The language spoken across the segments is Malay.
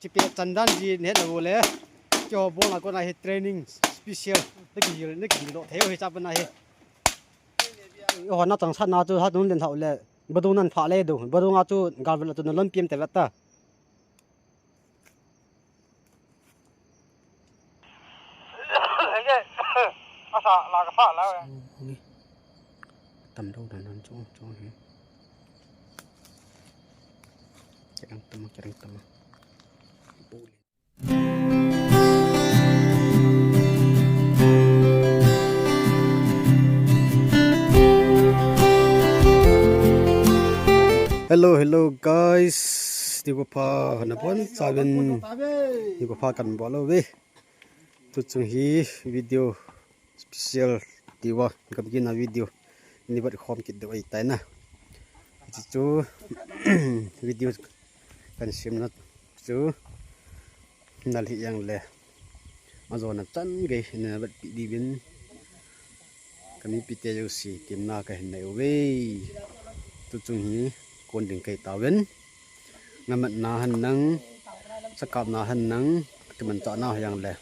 จิเปจันดันจีเน็ตเอาเลยจอบอลก็นายเทรนนิ่งสเปเชียลนึกกี่นึกกี่โลเที่ยวให้จับนายโอ้น่าตั้งชัดน่าจูฮัดนุ่นเล่นเท่าเลยบดูนั่นผ่าเลยดูบดูน่าจูการเวลาตัวนั้นล้มเพียมแต่ละตาอาสาลากระฟ้าแล้วนี่ตำดาวนั้นจ้องเห็นจะดังตำปูเลยHello guys ดีกว่าพาหน้าบนสาวินดีกว่าพากันบอลเลยเว้ยทุกช่วงฮีวิดีโอสเปเชียลดีว่ากับกินวิดีโอนี่บัดคอมคิดดูไอ้ตายนะจู่วิดีโอกันชิมนะจู่นั่นที่ยังเลยมาโซนนั้นจันไงเนี่ยบัดดีบินกันมีพิเตจูสีทีมหน้ากันเห็นไหมเว้ยทุกช่วงฮีคนดึงไก่ตาเว้นงามันนาหันนังสกับนาหันนังที่มันจ่อหน้าอย่างเลย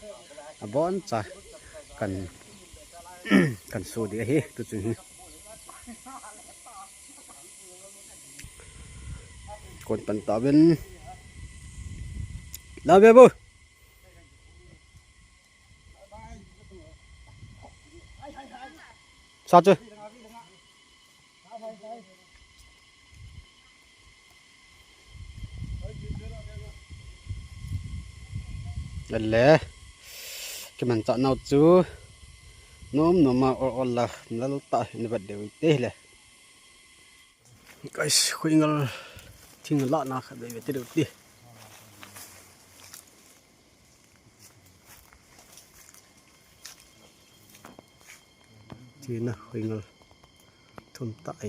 บอนจ่ากันสู้ดีเฮ้ตัวจริงคนปันตาเว้นลาเบบสัตว์นั่นแหละที่มันจะน่าจูน้มมาอ่อนละนั่นตาในบัดเดียวเตะเลยguysคุยกันทิ้งละนะครับเดี๋ยวเดี๋ยวดิที่น่ะคุยกันทุ่มตาย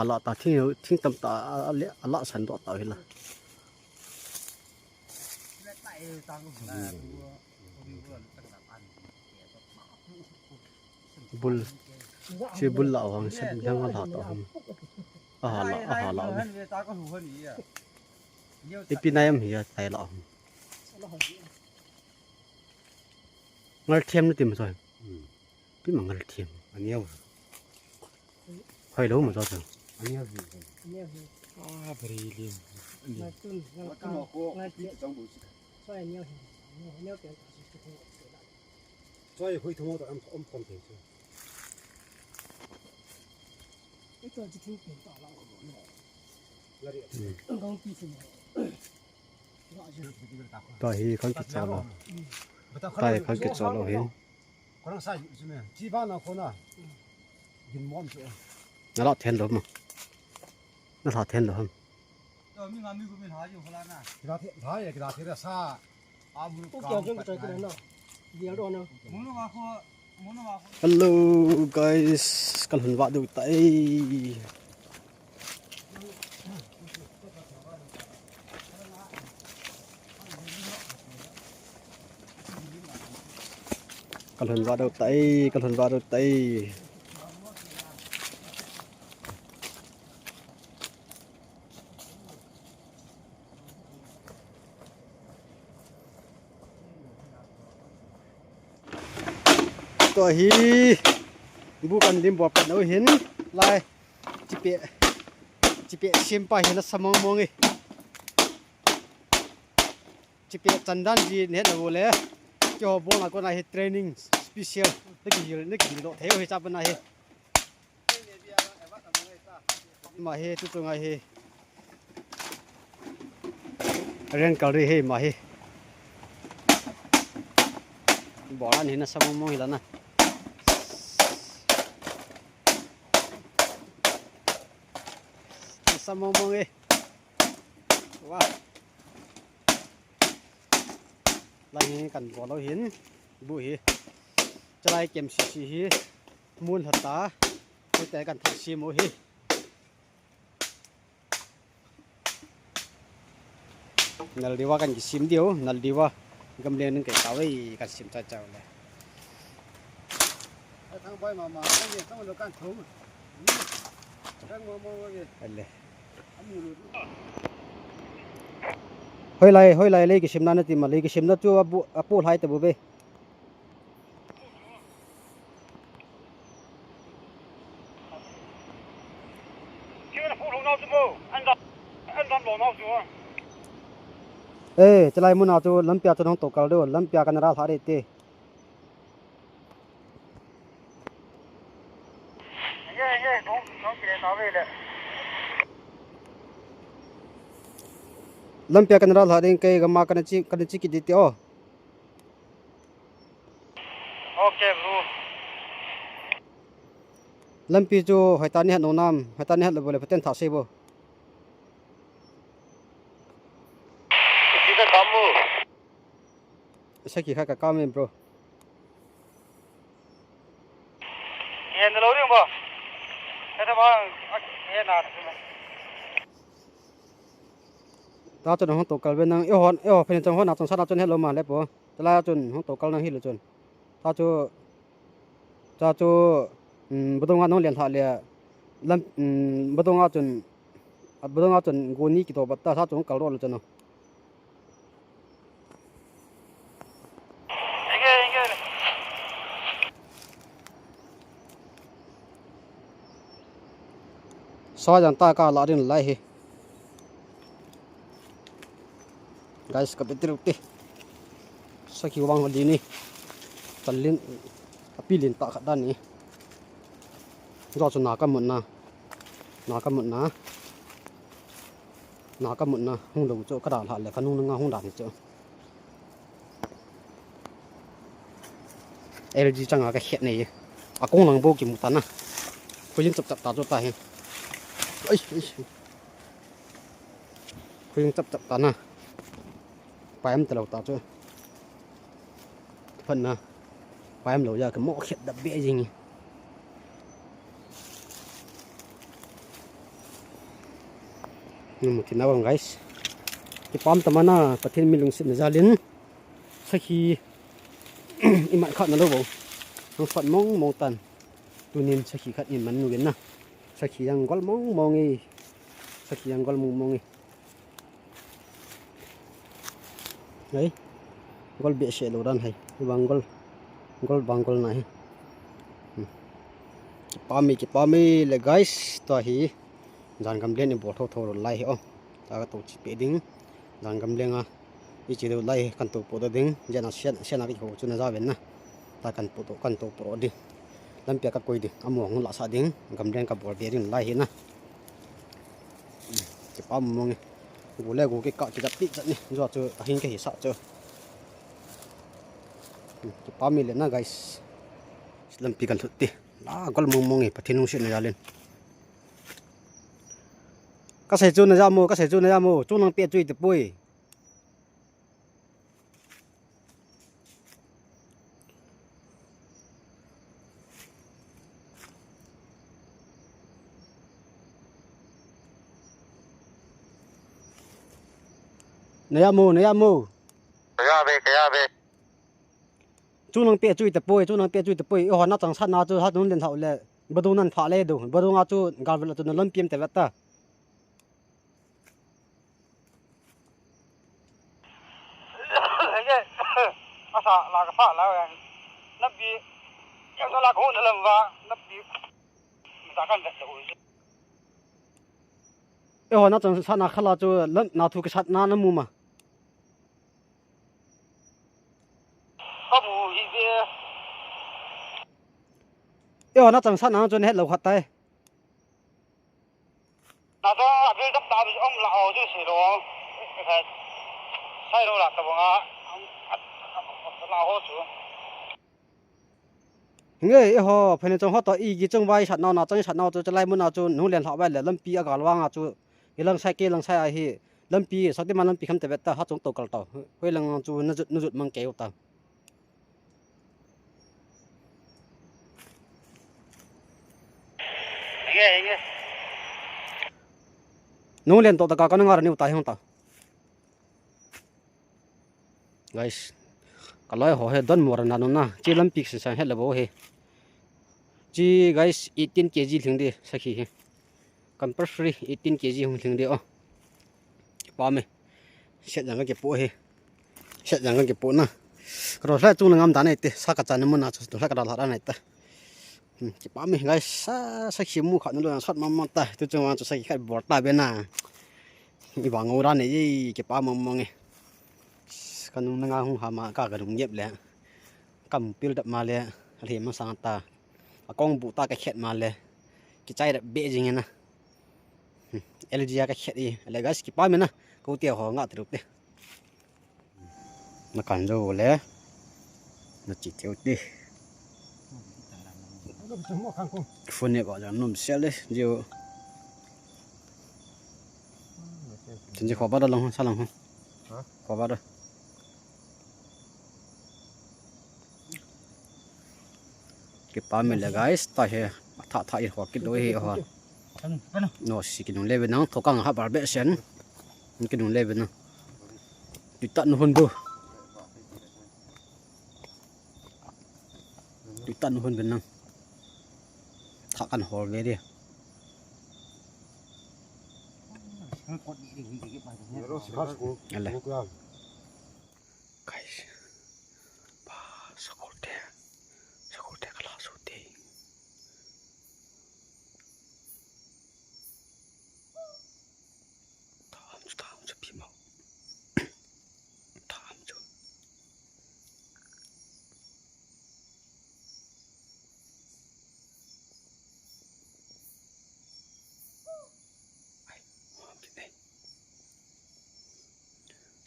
ละตาทิ้งตำตาละสันตัวต่อเห็นละบุลชื่อบุลละวังฉันยังละต่อหละที่ปีนั้นมีอะไรละงัดเทียมนี่ติมซอยพี่มังงัดเทียมอันนี้ให้รู้มั้ยจ๊ะอันนี้บริลิมมาตุ้นมาตุ้นมาเจี๊ยบช่วยเนี่ยเกี่ยวช่วยคุยทั้งหมดความเห็นช่วยไอ้ตัวจะทิ้งเป็นต่อเราต้องการปีสิ่งต่อให้เขาเก็บจอเราต่อให้เขาเก็บจอเราเห็นคนนั้นใส่ใช่ไหมที่บ้านเราคนน่ะยินมอมเสียนั่นเราเทนหรือมั้งนั่นเราเทนหรือมั้งมีงานมีกุมิหาอยู่คนละน่ะกีฬาเทหาอย่างกีฬาเทระซ่าอาบุกเกี่ยวกับใจกันเนาะเดี๋ยวโดนเนาะHello guys กันหันว่าดูไตกันหันว่าดูไตตัวฮีบุกันดิมบอกกันเอาเห็นลายจิเปะชิมไปเห็นละสมองมองไงจิเปะจันดันจีเน็ตเอาเลยจอบอลก็นายเทรนนิ่งสเปเชียลนึกกี่โลเที่ยวให้จับนายมาเฮทุกตัวไงเฮเรื่องเกาหลีเฮมาเฮบอกแล้วเห็นละสมองมองเห็นแล้วนะsama ngomong wah lagi kan bola hin bu hi chalai kem si hi mun hata te kan thasi mo hi nal diwa kan sim dio nal diwa gamle nang kai tawai kan sim cha chaw le thang boy ma ni tong lo kan thum alle hoi lai le ki simna na ti ma le ki simna chu apu hai te bu beจะไล่มุนเอาตัวลำเปียตัวน้องตกกันด้วยลำเปียกันราธาเรตีลำเปียกันราธาเรนเกย์ก็มากันจิกิดิติโอโอเคบรูลำปีจูหอยตานี่หันน้ำหอยตานี่หันเลยบ่เลยพัฒน์ถ่าเซบ่สักกี่ข้ากับก้าวเมนโปรเห็นเราเรื่องบ่แต่ว่าเห็นอะไรตาจนห้องตกกันเป็นนางเอวเป็นจังห้องหนักจังสัตว์จนเห็นลมมาแล้วปะแต่ละจนห้องตกกันนั่งหิ้วจนตาจูบุตรงานน้องเรียนท่าเรือลำบุตรงานจนกูนี่กี่ตัวบัตตาจนกลรอดเลยจนเนาะซอยจังตากาลาดินไล่เฮguys kapitiruti sa kiwang dini talin apilin ta kadan ni ro chu nakamun na hung lo chu kadal ha le kanung nga hung dan chu LG changa ka het nei akong lang bo ki mutan na kujin chap ta chu ta he ai kujin chap ta naไปมตลอดต่อจ้ะเพิ่นนะไปมเราอยากก็หม้อเข็ดดับเบี้ยจริงนี่มันที่น่าบัง guys ที่ปั๊มตะมันนะประเทศมีลุงสินจาลินสักทีอีมันขัดนะลูกบ่ต้องฝันมองตันตัวนี้สักทีขัดอีมันนู่นนะสักทียังกอลมองอีสักทียังกอลมองอีđấy gol bị sẹo đầu đan hay bang gol này kipami le guys to hi jan gam len bo tho lai hi o ta to chi pe ding jan gam lenga i chi do lai kan to po do ding jana sian ari ho chuna za ven na ta kan to pro ding lam pe ka koi ding among la sa ding gam len ka bor be ring lai hi na kipam mongกูเล่กูก็กะจะปิดจัดนี่รอเจอหินก็เห็นสะเจอจะป้ามีเลยนะ guys ลำปีกันสุดตีน่าก็มองไงประเทศนู้นเสียเลยเลยก็ใส่จูนนะจ๊ะโมจูนนังเปียจุยตะปุยnaya mo kaya be chu nang pe chui te poi o na chang san na chu ha dun len thau le badu nan pha le du badu nga chu garvel tu lam piem te wata ye asa la ka pha la nabi yang la ko na lam wa nabi ta kan de o na chang san na khala chu na thu ka sat na na mu ma yo na chang san na chon het lo khat tai na da be dap ta bi ong la o ju si ro ka sai ro la ta ba la ho su nge ho phene chong ho to i gi chong wai sat na chang sat na chu lai mun na chu nu len ha wai le lam pi a gal wang a chu ilang sai ke lang sai a hi lam pi sakti man lam pi kham te bet ta ha chong to kal ta hoi lang chu na jut mang ke ta nung len to ta ka ngar ni utai hong ta guys kalai ho he don mor na no na chi lam pik sa he labo he chi guys 18 kg thing de sakhi he compulsory 18 kg หงถึงเดียวปอมเช็ดอย่างก็เก็บปูเฮเช็ดอย่างก็เก็บปูนะกระโดดแค่จุ่งงามตาในติสักกระจายน้ำมันนะจุดแค่กระดาษหลาในติเก็บปอมไงสักขี้มูขาดนู่นเลยสักมันตาตัวจังหวะจะใส่แค่บอดตาเบน่าอีหวังงูร้านนี่เก็บปอมมองไงกันนุ่งงาหงหามากากระดุมเย็บเลยกำปิลดับมาเลยอะไรมันสังตากองบุตากระเข็ดมาเลยกิจใจแบบเบจริงนะLG กระเข็ดอีอะไรก็สกิปไปมั้ยนะกูเตี้ยหัวงาตรุกเด้มากันดูเลยมาจิตเที่ยวดิฝนเนี่ยก็จะนุ่มเสียเลยเดี๋ยวฉันจะขอบ้าดลงซะลงขอบ้าดเก็บปลาเมล่ะ guys ตาเฮท่าอีหัวกินด้วยเฮฮะโน้สิกินนุ่มเล็บนังทกังฮับบาร์เบชันกินนุ่มเล็บนังติดตันหุ่นบุติดตันหุ่นเป็นนังทักกันหัวเลยดิอะไร guys ป้าสกุลเดกลาสุดที่ถามจะพี่เมาถามจะ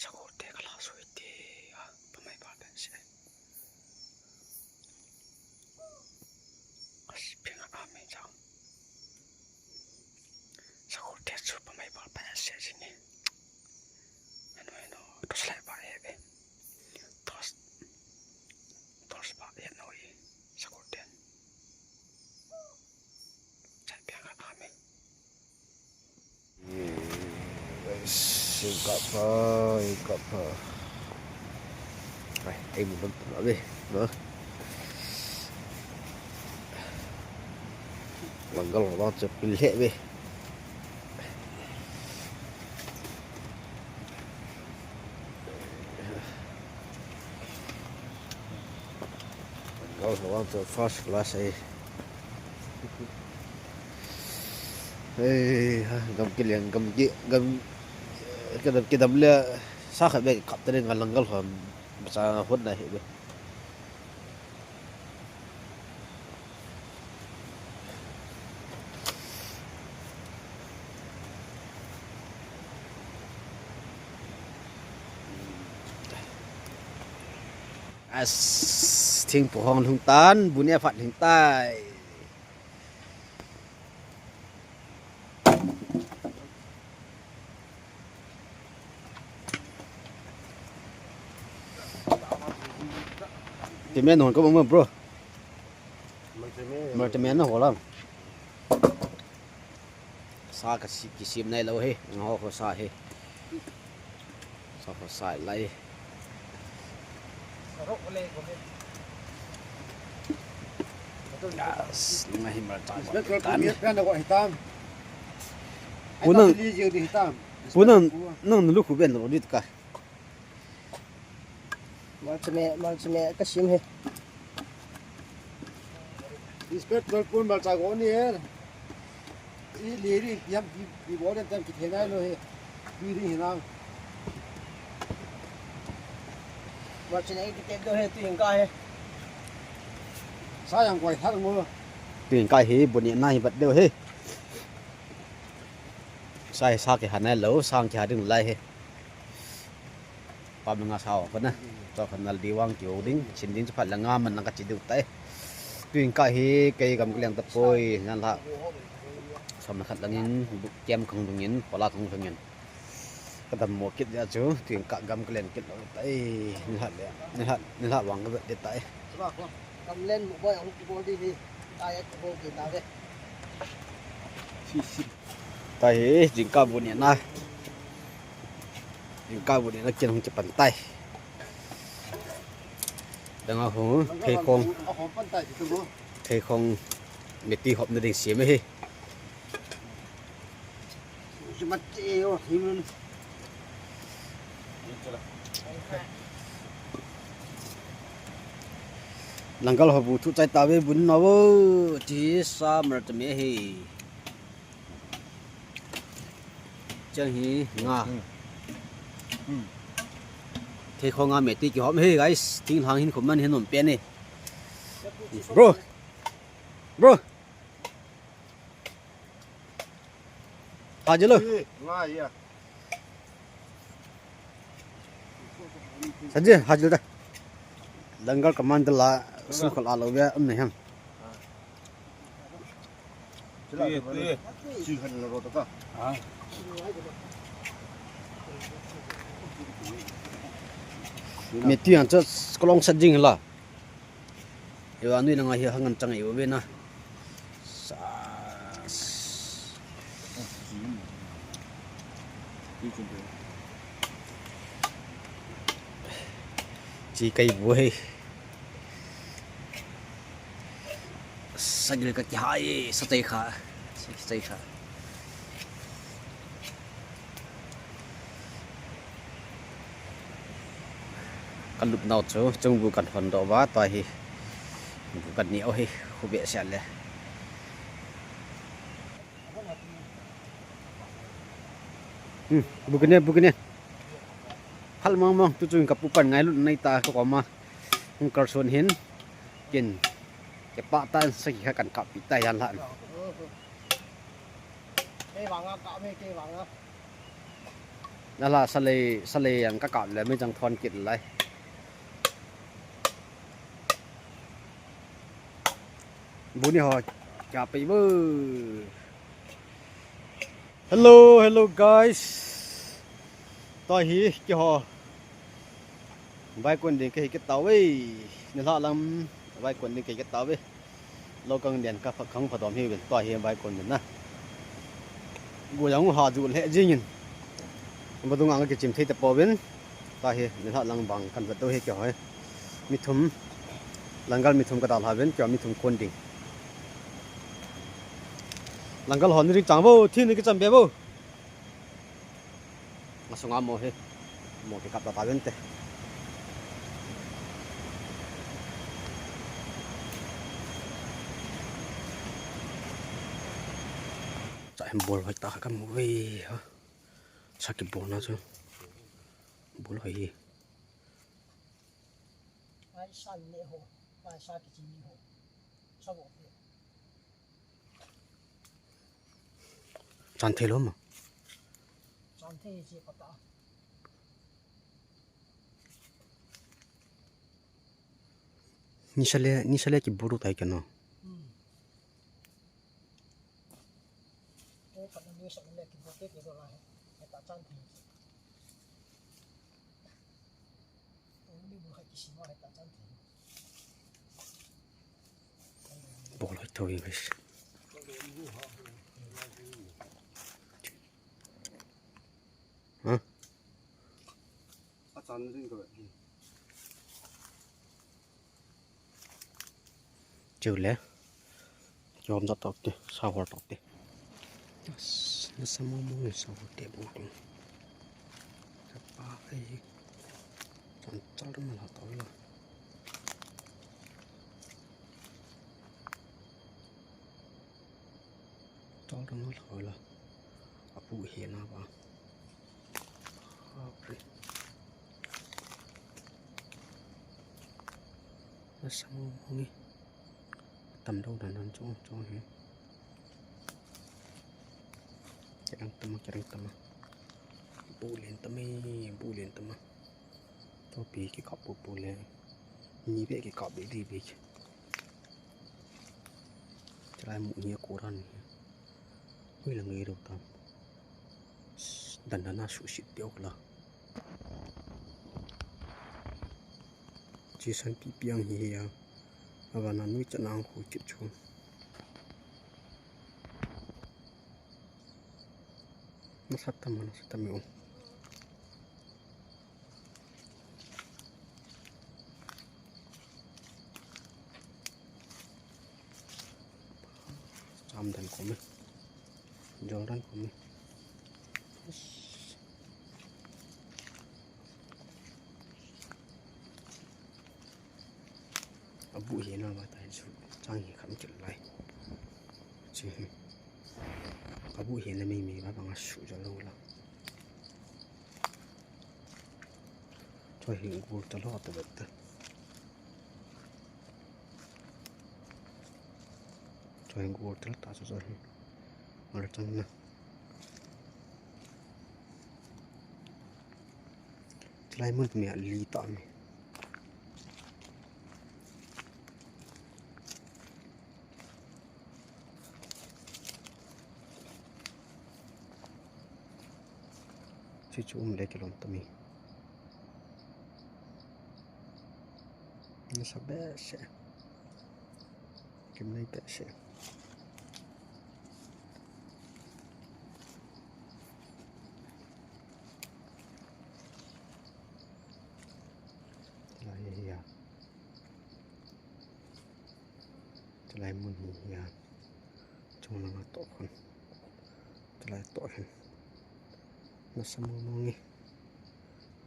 สกุลเดกลาสุดที่ทำไมบ้าเป็นเสียเพียงอาไม่จังสกุลเดสุดทำไมบ้าเป็นเสียจริงเนี่ยนั่นไม่รู้ตัวสลายบ้าเอ๋เว้ตัวสบ้าเอ๋น้อยสกุลเดนใช่เพียงอาไม่Gapa. Rồi, em mình bấm đi, nữa. Bằng cái lò chụp pin lẹ đi. Cái lò chụp first class ấy. Ê, cầm cái liền cầm cái đầm lẹ sao phải bị cặp tên ngàn lần cái hòm sao hốt này vậy thiên phủ hòn hùng tán bún e phạt hình tai thì men hồn có bông bro mà thì men nó hổ lắm xa cái sim này lâu he nó khó xa he sao khó xa lại ngày mà lúc của bên rồi đi cả Malceme kasim he. Ispet balkon balcagon ni he. I leri yam di boden tam kitena lo he. Biri hinang. Malceme kitet do he tu hingka he. Sayang quay thắt ngô. tiền cái he bún e này vật đều he sai sa cái hạt này lẩu sang cái hạt đừng lại heความงาสาวคนนะต่อคนนั้นดีวางเกี่ยวดิ้งชิ้นดิ้งจะผัดละงามันนักจิตดูเตะตัวเองก็เฮเกยกับเลี้ยงตะโพยนั่นละสมนักขัดละเงินบุกแจมของตรงเงินปลาของตรงเงินก็ทำหมวกกิจยาจูตัวเองกะกำเกลียนกิจเราเตะนี่ฮะเลยนี่ฮะหวังก็เด็ดเตะ Cầm lên một bôi ông bôi đi đi. Ai ấy bôi gì tao đấy. แต่เฮจิงก้าบุญเนี่ยนะจิงก้าบุญเนี่ยนักเจนของจะปั่นไตดังเอาหูเทคงเทคงเมตีหอบในเด็กเสียไหมเฮ cuma ceo himun Langgal habu tu cai tawe bun nawo ji sa mer tme hi chang hi nga thế kho nga mẹ tí kiểu hóm hey guys tiếng hàng hin khủng man hin nổm pen này bro aja lo ngai ya saja hasil dah langgar kaman la sukal alo ya này hang chỉ cần là rồi đó mẹ tí hàng cho kolong sajing la yêu anh nuôi nang hangan chang yêu bên na chỉ cây buổi sajil ka hai satay kha kan lup nau chu chung bu kan hon do wa ta hi bu kan ni o hi khu be sel le bukene hal mang tu chung kapu pan ngai lu nai ta ko ma hung kar son hin kin ke pa tan sai kha kan kap pi ta yan la cây vàng á cạo mấy cây vàng á la la sale yang ka kap le mai jang thon kit lai bu ni ho cha pi bu hello guys tôi hi ki ho vai quân đi cái tàu ấy nên họ làm vai quân đi cái tàu ấy lâu càng đèn các không phải đom hi bên tôi hi vai quân na gu yang họ dụ lệ gì nhìn mà tôi ngang cái chim thấy tập bò bên tôi hi nên họ làm bằng căn vật tôi hi kiểu ấy mi thum langgal mi thum cái tàu hà bên kiểu mi thum quân đi langgal họ đi chẳng bao thiên đi cái chăm bé bao masuk amo he mau ke kap ta bente cha em bol hai ta kan mu we ha cha ke bol na chu bol hai ai san lệ hồ ai sa cái gì hồ sao bộ chan thelo ma san thế gì có ta ni sale ki buru tai kana cái phần này sẽ là cái bộ cái đó là cái ta san thế đi bộ hay cái gì mà ta san thế bol hai thoi guys ha à chán gì rồi chiều lẽ yom ra top đi sao top đi nó sao mua sao để bù đi các ba cái chọn cho nó mà là tối rồi cho nó thôi là bù hiền nào ba nó sao mua đi tầm đâu là nó cho hết Jarang tama bulen tama to pi ki kap bulen ni be ki kap be di be trai mu ni koran hui là người đầu tam dan na su shit tiêu la chỉ san pi piang hi ya avana nui chanang khu chit chu Nasatama yo. Jam dan kome. Jordan kome. Abu hiền mà tại sao trang hiền khám chừng lại chứ Abu hiền là mình bắt bằng sụt cho lâu lắm cho hiền cuộc cho lo từ từ cho hiền cuộc từ ta cho rồi mà là chẳng nè lại muốn mẹ lý tạm chú lấy cái lon tami nó sẽ bé sẽ cái này bé sẽ lại muốn gì à trong nó to hơn lại to hơn nó sẽ mong nghe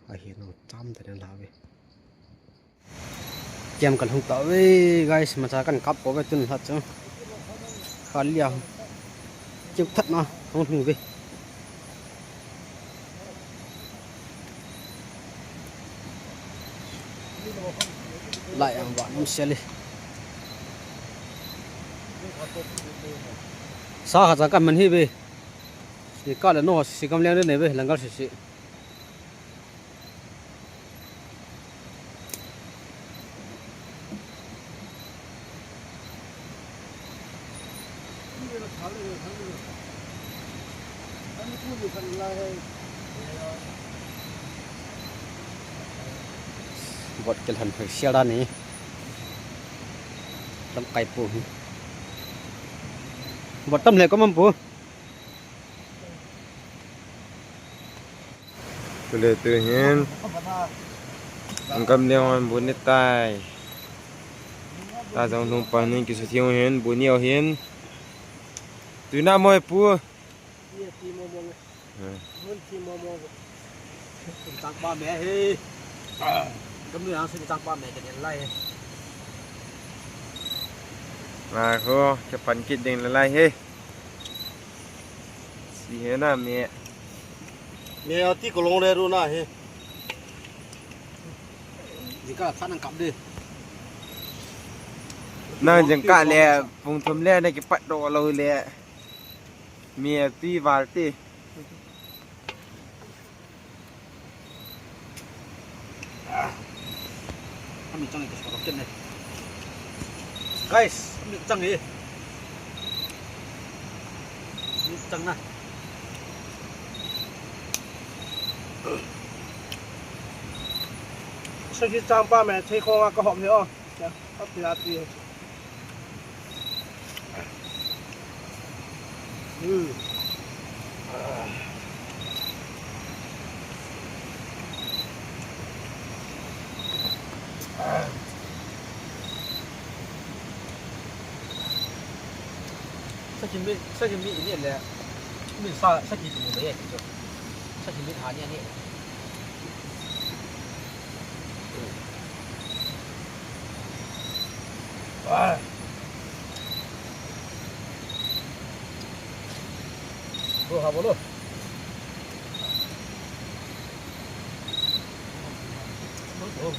ai hiện nó chăm thì nó làm vậy kem cần không tao với guys mà cha cần cắp có cái tuần thật chứ khá liều chịu thật mà không thử về lại ăn vạn xe đi sao hả cha cần mình hi về thì có là nó sẽ cầm lên này về lần sau sẽ vật cái hình phải xe ra này tâm càyปูvật tâm lệ có mâmปูTule tu hiền Ang kam leon bu ni tai Ta jong thong pa ni ki su thiu hiền bu niao hiền Tu na moi pu tăng ba mẹ hi cấm nữa sẽ tăng ba mẹ cho nên lai Ma kho ke pan kit ding la lai he Si he na me mẹ tí cổ lông đây luôn à he gì cả phát năng cắm đi Na jeng ka le pung thum le na ki pat do lo le Me ti war ti mình trăng cái sọt chân này guys mình trăng đi mình trăng này sau khi trang ba mẹ thấy con có hộp nữa không? Hộp thì là gì? sao chỉ bị này là mình sao chỉ dùng đấy sao chỉ biết há nhẹ nhẹ Bro, habo lo. Oh,